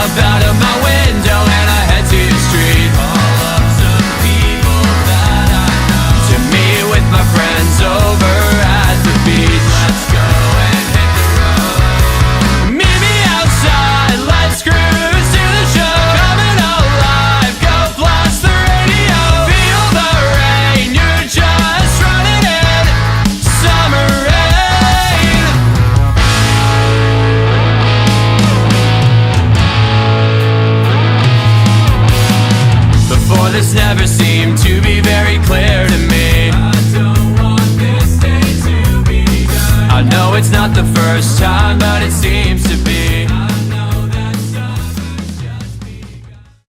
up out of my window and I head to the street. All of some people that I know to meet with my friends over at the beach. Let's go and hit the road. Meet me outside, let's cruise to the show. Coming alive, go blast the radio. Feel the rain, you're just running in summer rain. Before this never seemed to be very clear to me. I don't want this day to be done. I know it's not the first time, but it seems